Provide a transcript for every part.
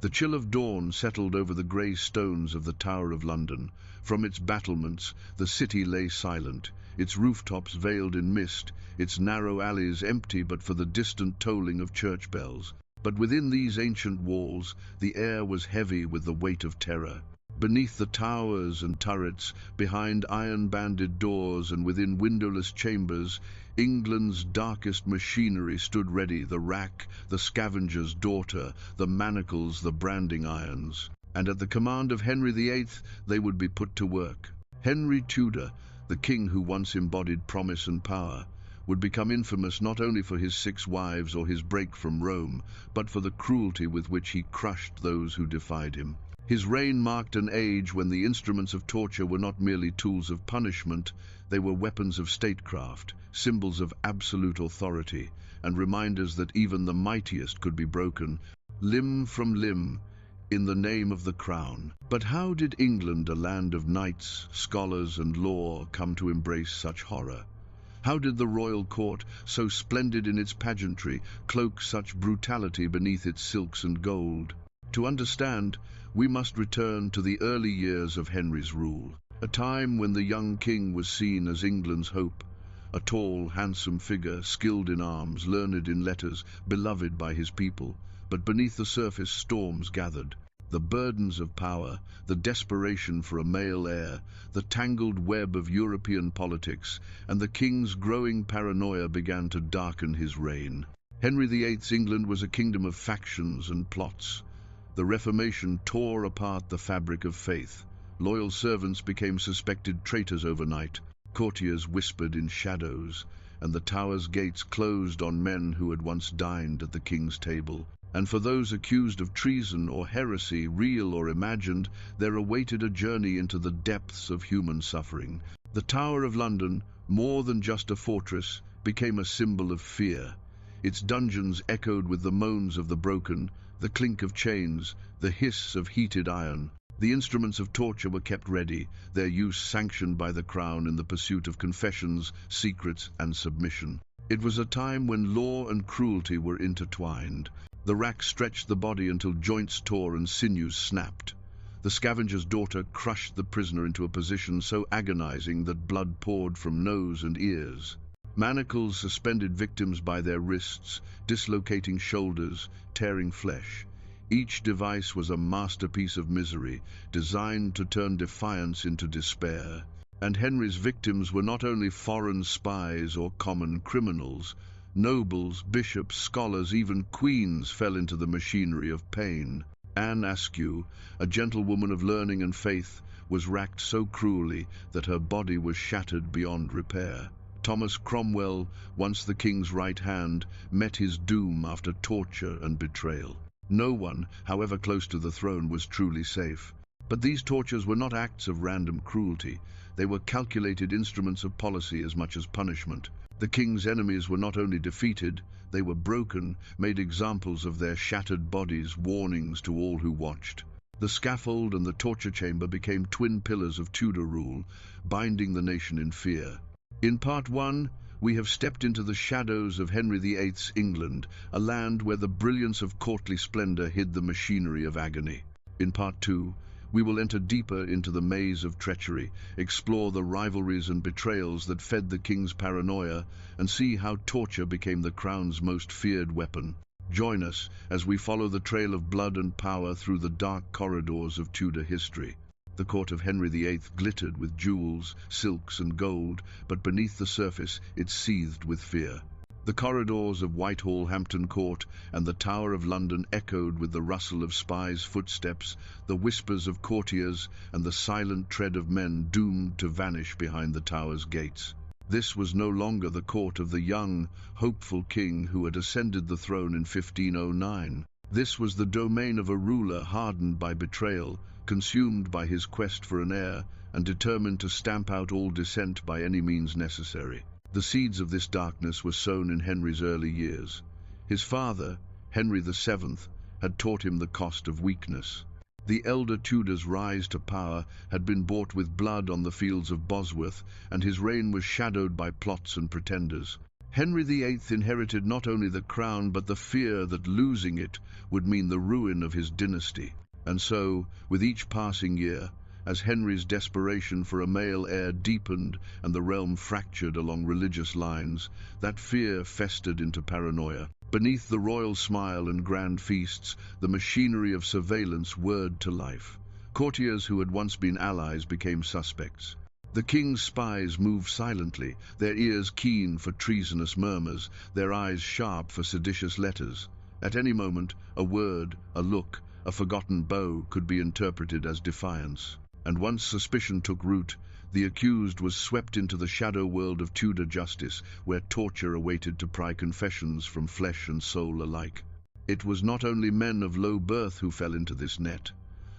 The chill of dawn settled over the grey stones of the Tower of London. From its battlements, the city lay silent, its rooftops veiled in mist, its narrow alleys empty but for the distant tolling of church bells. But within these ancient walls, the air was heavy with the weight of terror. Beneath the towers and turrets, behind iron-banded doors and within windowless chambers, England's darkest machinery stood ready, the rack, the scavenger's daughter, the manacles, the branding irons. And at the command of Henry VIII, they would be put to work. Henry Tudor, the king who once embodied promise and power, would become infamous not only for his 6 wives or his break from Rome, but for the cruelty with which he crushed those who defied him. His reign marked an age when the instruments of torture were not merely tools of punishment, they were weapons of statecraft, symbols of absolute authority, and reminders that even the mightiest could be broken, limb from limb, in the name of the crown. But how did England, a land of knights, scholars, and law, come to embrace such horror? How did the royal court, so splendid in its pageantry, cloak such brutality beneath its silks and gold? To understand, we must return to the early years of Henry's rule, a time when the young king was seen as England's hope, a tall, handsome figure, skilled in arms, learned in letters, beloved by his people. But beneath the surface storms gathered. The burdens of power, the desperation for a male heir, the tangled web of European politics, and the king's growing paranoia began to darken his reign. Henry VIII's England was a kingdom of factions and plots. The Reformation tore apart the fabric of faith. Loyal servants became suspected traitors overnight. Courtiers whispered in shadows, and the Tower's gates closed on men who had once dined at the king's table. And for those accused of treason or heresy, real or imagined, there awaited a journey into the depths of human suffering. The Tower of London, more than just a fortress, became a symbol of fear. Its dungeons echoed with the moans of the broken, the clink of chains, the hiss of heated iron. The instruments of torture were kept ready, their use sanctioned by the crown in the pursuit of confessions, secrets, and submission. It was a time when law and cruelty were intertwined. The rack stretched the body until joints tore and sinews snapped. The scavenger's daughter crushed the prisoner into a position so agonizing that blood poured from nose and ears. Manacles suspended victims by their wrists, dislocating shoulders, tearing flesh. Each device was a masterpiece of misery, designed to turn defiance into despair. And Henry's victims were not only foreign spies or common criminals. Nobles, bishops, scholars, even queens fell into the machinery of pain. Anne Boleyn, a gentlewoman of learning and faith, was racked so cruelly that her body was shattered beyond repair. Thomas Cromwell, once the king's right hand, met his doom after torture and betrayal. No one, however close to the throne, was truly safe. But these tortures were not acts of random cruelty. They were calculated instruments of policy as much as punishment. The king's enemies were not only defeated, they were broken, made examples of their shattered bodies, warnings to all who watched. The scaffold and the torture chamber became twin pillars of Tudor rule, binding the nation in fear. In Part 1, we have stepped into the shadows of Henry VIII's England, a land where the brilliance of courtly splendor hid the machinery of agony. In Part 2, we will enter deeper into the maze of treachery, explore the rivalries and betrayals that fed the king's paranoia, and see how torture became the crown's most feared weapon. Join us as we follow the trail of blood and power through the dark corridors of Tudor history. The court of Henry VIII glittered with jewels, silks, and gold, but beneath the surface it seethed with fear. The corridors of Whitehall, Hampton Court, and the Tower of London echoed with the rustle of spies' footsteps, the whispers of courtiers, and the silent tread of men doomed to vanish behind the tower's gates. This was no longer the court of the young, hopeful king who had ascended the throne in 1509. This was the domain of a ruler hardened by betrayal, consumed by his quest for an heir, and determined to stamp out all dissent by any means necessary. The seeds of this darkness were sown in Henry's early years. His father, Henry VII, had taught him the cost of weakness. The elder Tudor's rise to power had been bought with blood on the fields of Bosworth, and his reign was shadowed by plots and pretenders. Henry VIII inherited not only the crown but the fear that losing it would mean the ruin of his dynasty. And so, with each passing year, as Henry's desperation for a male heir deepened and the realm fractured along religious lines, that fear festered into paranoia. Beneath the royal smile and grand feasts, the machinery of surveillance whirred to life. Courtiers who had once been allies became suspects. The king's spies moved silently, their ears keen for treasonous murmurs, their eyes sharp for seditious letters. At any moment, a word, a look, a forgotten bow could be interpreted as defiance. And once suspicion took root, the accused was swept into the shadow world of Tudor justice, where torture awaited to pry confessions from flesh and soul alike. It was not only men of low birth who fell into this net.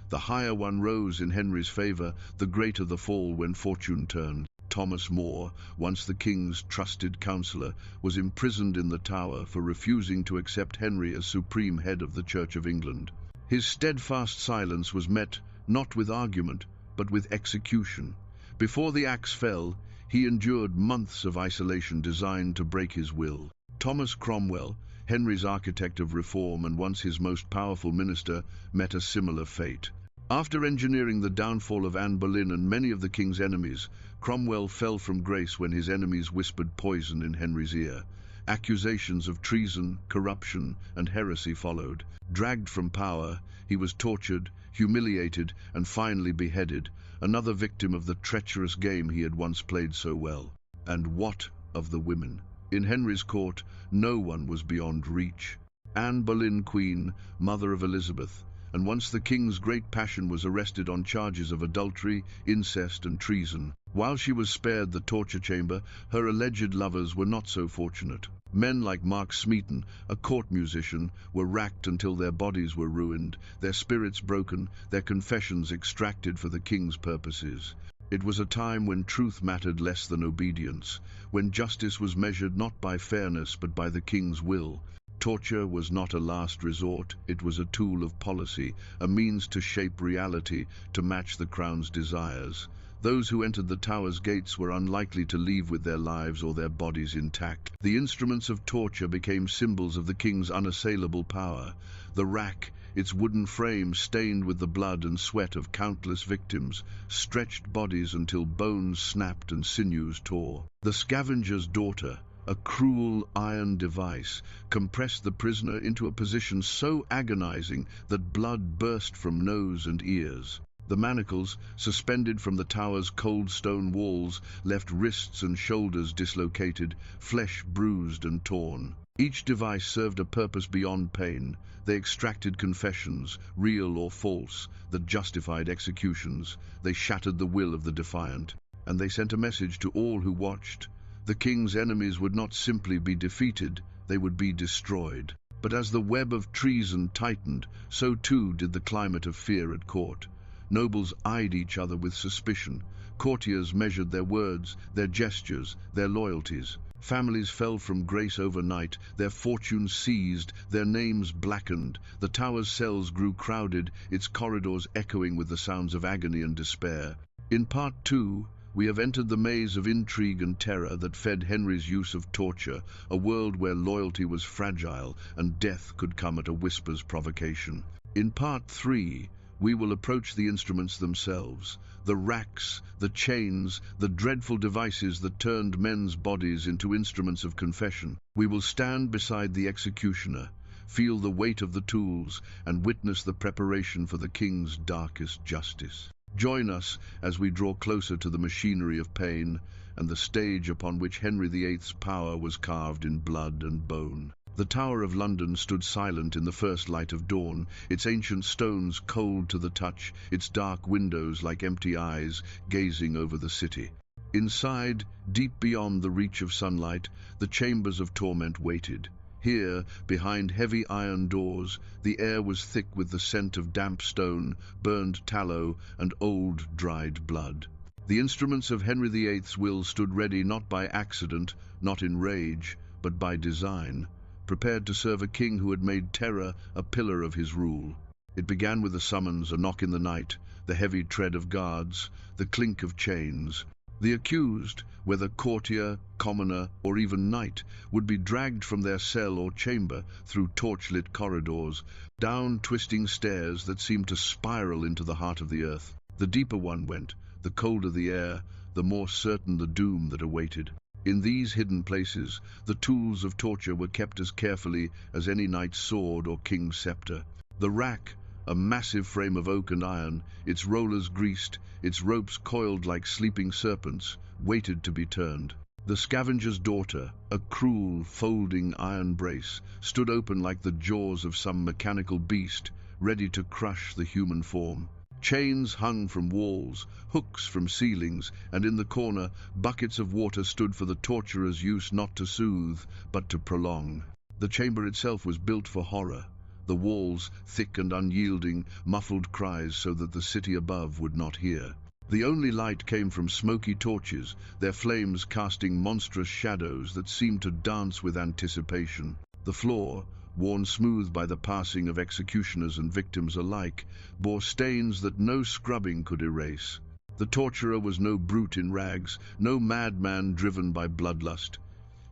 The higher one rose in Henry's favour, the greater the fall when fortune turned. Thomas More, once the king's trusted counsellor, was imprisoned in the Tower for refusing to accept Henry as supreme head of the Church of England. His steadfast silence was met not with argument, but with execution. Before the axe fell, he endured months of isolation designed to break his will. Thomas Cromwell, Henry's architect of reform and once his most powerful minister, met a similar fate. After engineering the downfall of Anne Boleyn and many of the king's enemies, Cromwell fell from grace when his enemies whispered poison in Henry's ear. Accusations of treason, corruption, and heresy followed. Dragged from power, he was tortured, humiliated, and finally beheaded, another victim of the treacherous game he had once played so well. And what of the women? In Henry's court, no one was beyond reach. Anne Boleyn, Queen, mother of Elizabeth, and once the king's great passion, was arrested on charges of adultery, incest, and treason. While she was spared the torture chamber, her alleged lovers were not so fortunate. Men like Mark Smeaton, a court musician, were racked until their bodies were ruined, their spirits broken, their confessions extracted for the king's purposes. It was a time when truth mattered less than obedience, when justice was measured not by fairness but by the king's will. Torture was not a last resort, it was a tool of policy, a means to shape reality, to match the crown's desires. Those who entered the Tower's gates were unlikely to leave with their lives or their bodies intact. The instruments of torture became symbols of the king's unassailable power. The rack, its wooden frame stained with the blood and sweat of countless victims, stretched bodies until bones snapped and sinews tore. The scavenger's daughter, a cruel iron device, compressed the prisoner into a position so agonizing that blood burst from nose and ears. The manacles, suspended from the Tower's cold stone walls, left wrists and shoulders dislocated, flesh bruised and torn. Each device served a purpose beyond pain. They extracted confessions, real or false, that justified executions. They shattered the will of the defiant. And they sent a message to all who watched. The king's enemies would not simply be defeated, they would be destroyed. But as the web of treason tightened, so too did the climate of fear at court. Nobles eyed each other with suspicion. Courtiers measured their words, their gestures, their loyalties. Families fell from grace overnight, their fortunes seized, their names blackened. The Tower's cells grew crowded, its corridors echoing with the sounds of agony and despair. In Part 2, we have entered the maze of intrigue and terror that fed Henry's use of torture, a world where loyalty was fragile and death could come at a whisper's provocation. In Part 3, we will approach the instruments themselves, the racks, the chains, the dreadful devices that turned men's bodies into instruments of confession. We will stand beside the executioner, feel the weight of the tools, and witness the preparation for the king's darkest justice. Join us as we draw closer to the machinery of pain and the stage upon which Henry VIII's power was carved in blood and bone. The Tower of London stood silent in the first light of dawn, its ancient stones cold to the touch, its dark windows like empty eyes gazing over the city. Inside, deep beyond the reach of sunlight, the chambers of torment waited. Here, behind heavy iron doors, the air was thick with the scent of damp stone, burned tallow, and old, dried blood. The instruments of Henry VIII's will stood ready not by accident, not in rage, but by design, prepared to serve a king who had made terror a pillar of his rule. It began with a summons, a knock in the night, the heavy tread of guards, the clink of chains. The accused, whether courtier, commoner, or even knight, would be dragged from their cell or chamber through torchlit corridors, down twisting stairs that seemed to spiral into the heart of the earth. The deeper one went, the colder the air, the more certain the doom that awaited. In these hidden places, the tools of torture were kept as carefully as any knight's sword or king's scepter. The rack, a massive frame of oak and iron, its rollers greased, its ropes coiled like sleeping serpents, waited to be turned. The scavenger's daughter, a cruel, folding iron brace, stood open like the jaws of some mechanical beast, ready to crush the human form. Chains hung from walls, hooks from ceilings, and in the corner, buckets of water stood for the torturer's use, not to soothe, but to prolong. The chamber itself was built for horror. The walls, thick and unyielding, muffled cries so that the city above would not hear. The only light came from smoky torches, their flames casting monstrous shadows that seemed to dance with anticipation. The floor, worn smooth by the passing of executioners and victims alike, bore stains that no scrubbing could erase. The torturer was no brute in rags, no madman driven by bloodlust.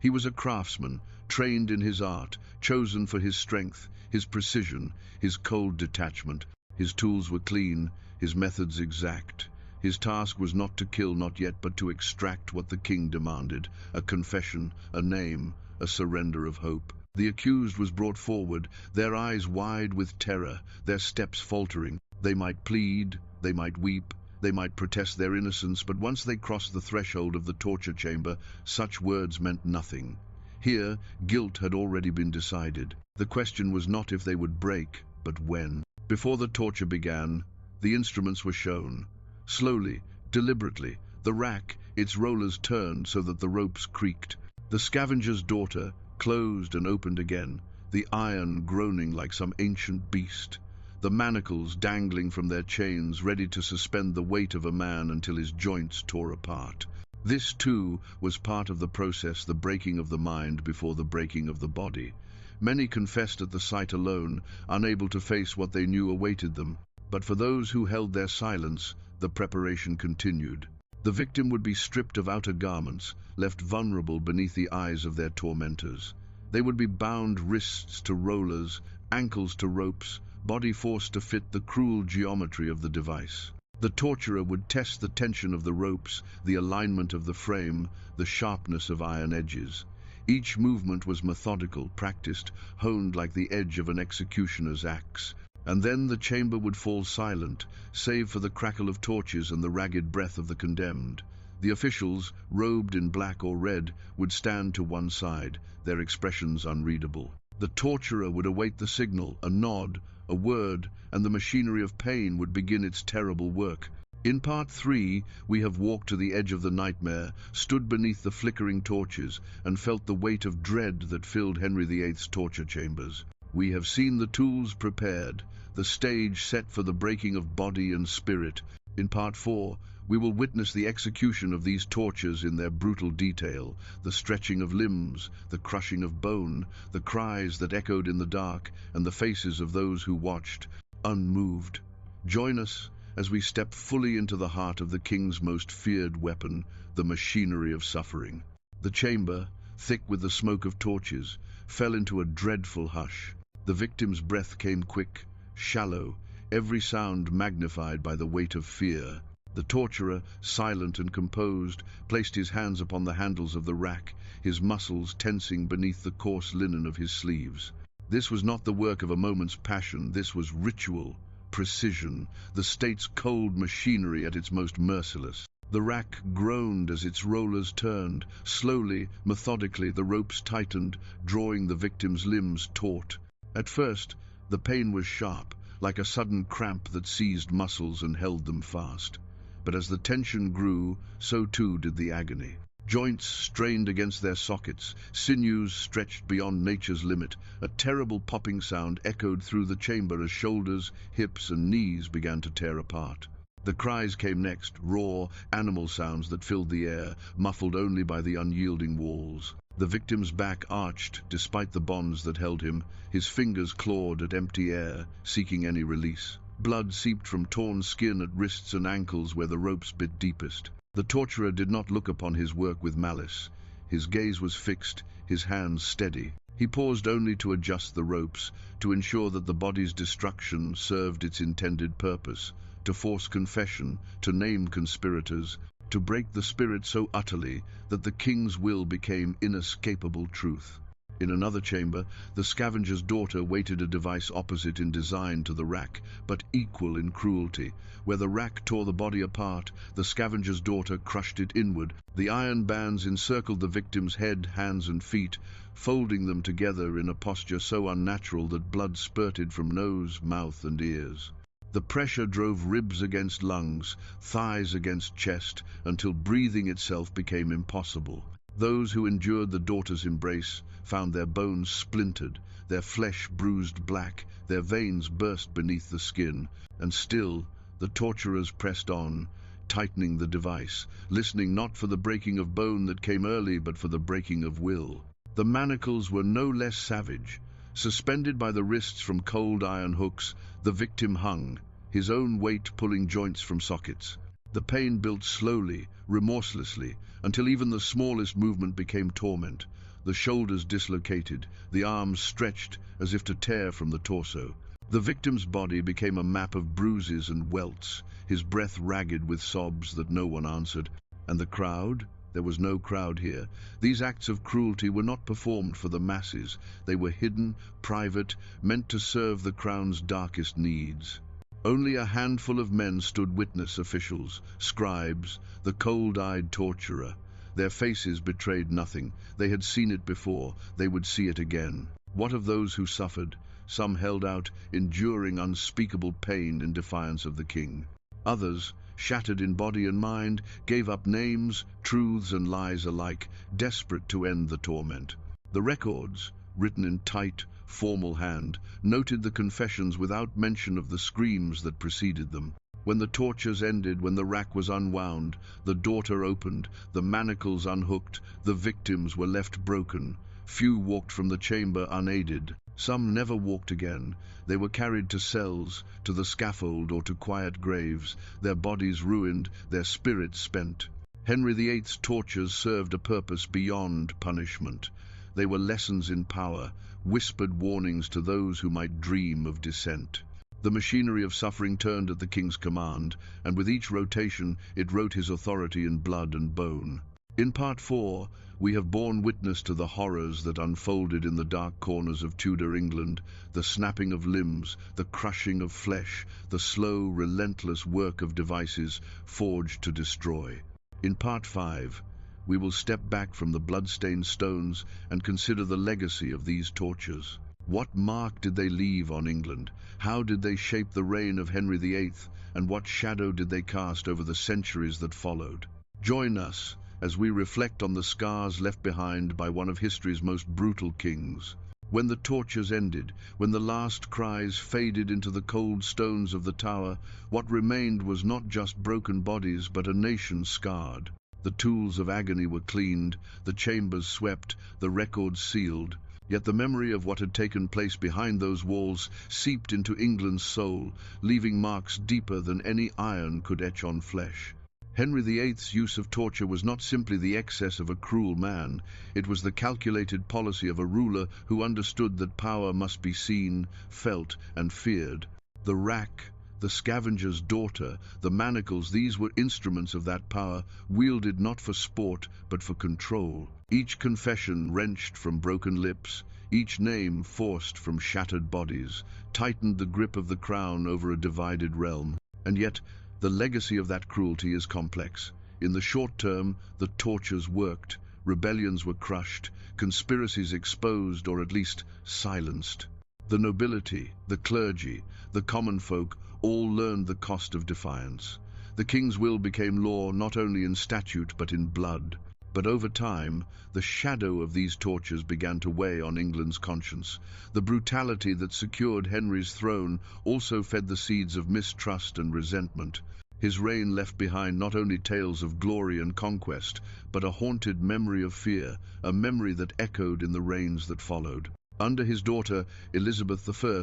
He was a craftsman, trained in his art, chosen for his strength, his precision, his cold detachment. His tools were clean, his methods exact. His task was not to kill, not yet, but to extract what the king demanded, a confession, a name, a surrender of hope. The accused was brought forward, their eyes wide with terror, their steps faltering. They might plead, they might weep, they might protest their innocence, but once they crossed the threshold of the torture chamber, such words meant nothing. Here, guilt had already been decided. The question was not if they would break, but when. Before the torture began, the instruments were shown. Slowly, deliberately, the rack, its rollers turned so that the ropes creaked. The scavenger's daughter closed and opened again, the iron groaning like some ancient beast, the manacles dangling from their chains, ready to suspend the weight of a man until his joints tore apart. This, too, was part of the process, the breaking of the mind before the breaking of the body. Many confessed at the sight alone, unable to face what they knew awaited them. But for those who held their silence, the preparation continued. The victim would be stripped of outer garments, left vulnerable beneath the eyes of their tormentors. They would be bound wrists to rollers, ankles to ropes, body forced to fit the cruel geometry of the device. The torturer would test the tension of the ropes, the alignment of the frame, the sharpness of iron edges. Each movement was methodical, practiced, honed like the edge of an executioner's axe. And then the chamber would fall silent, save for the crackle of torches and the ragged breath of the condemned. The officials, robed in black or red, would stand to one side, their expressions unreadable. The torturer would await the signal, a nod, a word, and the machinery of pain would begin its terrible work. In Part 3, we have walked to the edge of the nightmare, stood beneath the flickering torches, and felt the weight of dread that filled Henry VIII's torture chambers. We have seen the tools prepared, the stage set for the breaking of body and spirit. In Part 4, we will witness the execution of these tortures in their brutal detail, the stretching of limbs, the crushing of bone, the cries that echoed in the dark, and the faces of those who watched, unmoved. Join us as we step fully into the heart of the king's most feared weapon, the machinery of suffering. The chamber, thick with the smoke of torches, fell into a dreadful hush. The victim's breath came quick, shallow, every sound magnified by the weight of fear. The torturer, silent and composed, placed his hands upon the handles of the rack, his muscles tensing beneath the coarse linen of his sleeves. This was not the work of a moment's passion, this was ritual, precision, the state's cold machinery at its most merciless. The rack groaned as its rollers turned. Slowly, methodically, the ropes tightened, drawing the victim's limbs taut. At first, the pain was sharp, like a sudden cramp that seized muscles and held them fast. But as the tension grew, so too did the agony. Joints strained against their sockets, sinews stretched beyond nature's limit. A terrible popping sound echoed through the chamber as shoulders, hips, and knees began to tear apart. The cries came next, raw, animal sounds that filled the air, muffled only by the unyielding walls. The victim's back arched, despite the bonds that held him. His fingers clawed at empty air, seeking any release. Blood seeped from torn skin at wrists and ankles where the ropes bit deepest. The torturer did not look upon his work with malice. His gaze was fixed, his hands steady. He paused only to adjust the ropes, to ensure that the body's destruction served its intended purpose, to force confession, to name conspirators, to break the spirit so utterly that the king's will became inescapable truth. In another chamber, the scavenger's daughter waited, a device opposite in design to the rack, but equal in cruelty. Where the rack tore the body apart, the scavenger's daughter crushed it inward. The iron bands encircled the victim's head, hands, and feet, folding them together in a posture so unnatural that blood spurted from nose, mouth, and ears. The pressure drove ribs against lungs, thighs against chest, until breathing itself became impossible. Those who endured the daughter's embrace found their bones splintered, their flesh bruised black, their veins burst beneath the skin, and still the torturers pressed on, tightening the device, listening not for the breaking of bone that came early, but for the breaking of will. The manacles were no less savage. Suspended by the wrists from cold iron hooks, the victim hung, his own weight pulling joints from sockets. The pain built slowly, remorselessly, until even the smallest movement became torment. The shoulders dislocated, the arms stretched as if to tear from the torso. The victim's body became a map of bruises and welts, his breath ragged with sobs that no one answered. And the crowd? There was no crowd here. These acts of cruelty were not performed for the masses. They were hidden, private, meant to serve the crown's darkest needs. Only a handful of men stood witness: officials, scribes, the cold-eyed torturer. Their faces betrayed nothing. They had seen it before. They would see it again. What of those who suffered? Some held out, enduring unspeakable pain in defiance of the king. Others, shattered in body and mind, gave up names, truths, and lies alike, desperate to end the torment. The records, written in tight, formal hand, noted the confessions without mention of the screams that preceded them. When the tortures ended, when the rack was unwound, the daughter opened, the manacles unhooked, the victims were left broken. Few walked from the chamber unaided. Some never walked again. They were carried to cells, to the scaffold, or to quiet graves, their bodies ruined, their spirits spent. Henry VIII's tortures served a purpose beyond punishment. They were lessons in power, whispered warnings to those who might dream of dissent. The machinery of suffering turned at the king's command, and with each rotation it wrote his authority in blood and bone. In Part 4, we have borne witness to the horrors that unfolded in the dark corners of Tudor England, the snapping of limbs, the crushing of flesh, the slow, relentless work of devices forged to destroy. In Part 5, we will step back from the blood-stained stones and consider the legacy of these tortures. What mark did they leave on England? How did they shape the reign of Henry VIII? And what shadow did they cast over the centuries that followed? Join us as we reflect on the scars left behind by one of history's most brutal kings. When the tortures ended, when the last cries faded into the cold stones of the tower, what remained was not just broken bodies, but a nation scarred. The tools of agony were cleaned, the chambers swept, the records sealed. Yet the memory of what had taken place behind those walls seeped into England's soul, leaving marks deeper than any iron could etch on flesh. Henry VIII's use of torture was not simply the excess of a cruel man. It was the calculated policy of a ruler who understood that power must be seen, felt, and feared. The rack, the scavenger's daughter, the manacles, these were instruments of that power, wielded not for sport, but for control. Each confession wrenched from broken lips, each name forced from shattered bodies, tightened the grip of the crown over a divided realm. And yet, the legacy of that cruelty is complex. In the short term, the tortures worked, rebellions were crushed, conspiracies exposed or at least silenced. The nobility, the clergy, the common folk all learned the cost of defiance. The king's will became law not only in statute but in blood. But over time, the shadow of these tortures began to weigh on England's conscience. The brutality that secured Henry's throne also fed the seeds of mistrust and resentment. His reign left behind not only tales of glory and conquest, but a haunted memory of fear, a memory that echoed in the reigns that followed. Under his daughter, Elizabeth I,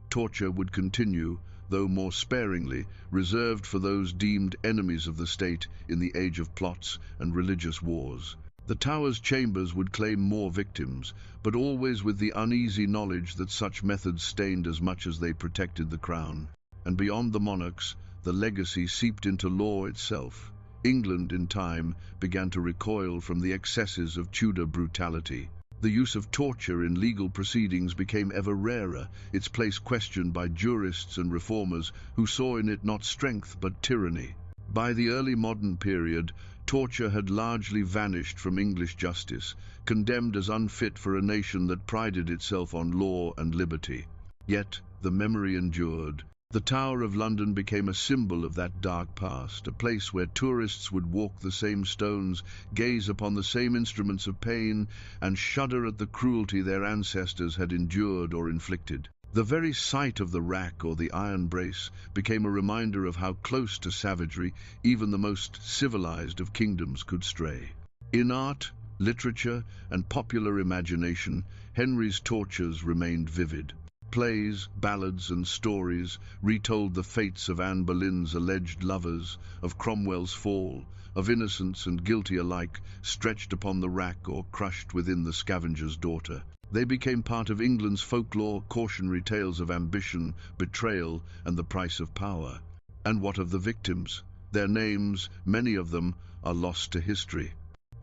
torture would continue, though more sparingly, reserved for those deemed enemies of the state in the age of plots and religious wars. The tower's chambers would claim more victims, but always with the uneasy knowledge that such methods stained as much as they protected the crown. And beyond the monarchs, the legacy seeped into law itself. England, in time, began to recoil from the excesses of Tudor brutality. The use of torture in legal proceedings became ever rarer, its place questioned by jurists and reformers who saw in it not strength but tyranny. By the early modern period, torture had largely vanished from English justice, condemned as unfit for a nation that prided itself on law and liberty. Yet the memory endured. The Tower of London became a symbol of that dark past, a place where tourists would walk the same stones, gaze upon the same instruments of pain, and shudder at the cruelty their ancestors had endured or inflicted. The very sight of the rack or the iron brace became a reminder of how close to savagery even the most civilized of kingdoms could stray. In art, literature, and popular imagination, Henry's tortures remained vivid. Plays, ballads, and stories retold the fates of Anne Boleyn's alleged lovers, of Cromwell's fall, of innocents and guilty alike stretched upon the rack or crushed within the scavenger's daughter. They became part of England's folklore, cautionary tales of ambition, betrayal, and the price of power. And what of the victims? Their names, many of them, are lost to history.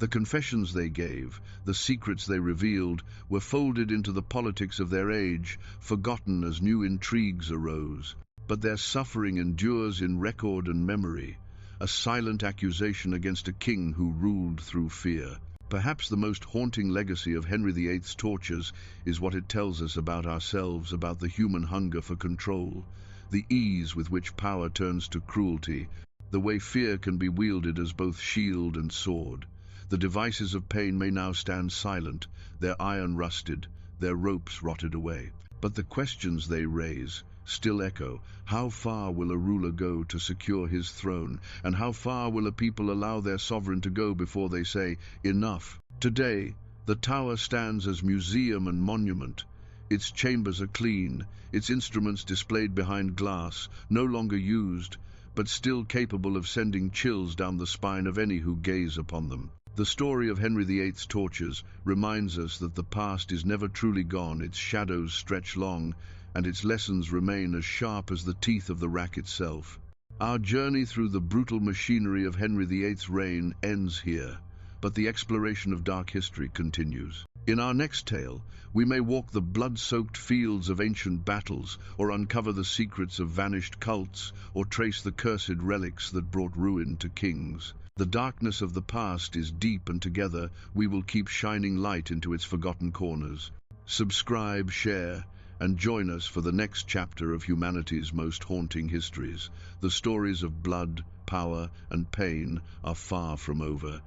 The confessions they gave, the secrets they revealed, were folded into the politics of their age, forgotten as new intrigues arose. But their suffering endures in record and memory, a silent accusation against a king who ruled through fear. Perhaps the most haunting legacy of Henry VIII's tortures is what it tells us about ourselves, about the human hunger for control, the ease with which power turns to cruelty, the way fear can be wielded as both shield and sword. The devices of pain may now stand silent, their iron rusted, their ropes rotted away. But the questions they raise still echo. How far will a ruler go to secure his throne? And how far will a people allow their sovereign to go before they say, enough? Today, the tower stands as museum and monument. Its chambers are clean, its instruments displayed behind glass, no longer used, but still capable of sending chills down the spine of any who gaze upon them. The story of Henry VIII's tortures reminds us that the past is never truly gone, its shadows stretch long, and its lessons remain as sharp as the teeth of the rack itself. Our journey through the brutal machinery of Henry VIII's reign ends here, but the exploration of dark history continues. In our next tale, we may walk the blood-soaked fields of ancient battles, or uncover the secrets of vanished cults, or trace the cursed relics that brought ruin to kings. The darkness of the past is deep, and together we will keep shining light into its forgotten corners. Subscribe, share, and join us for the next chapter of humanity's most haunting histories. The stories of blood, power, and pain are far from over.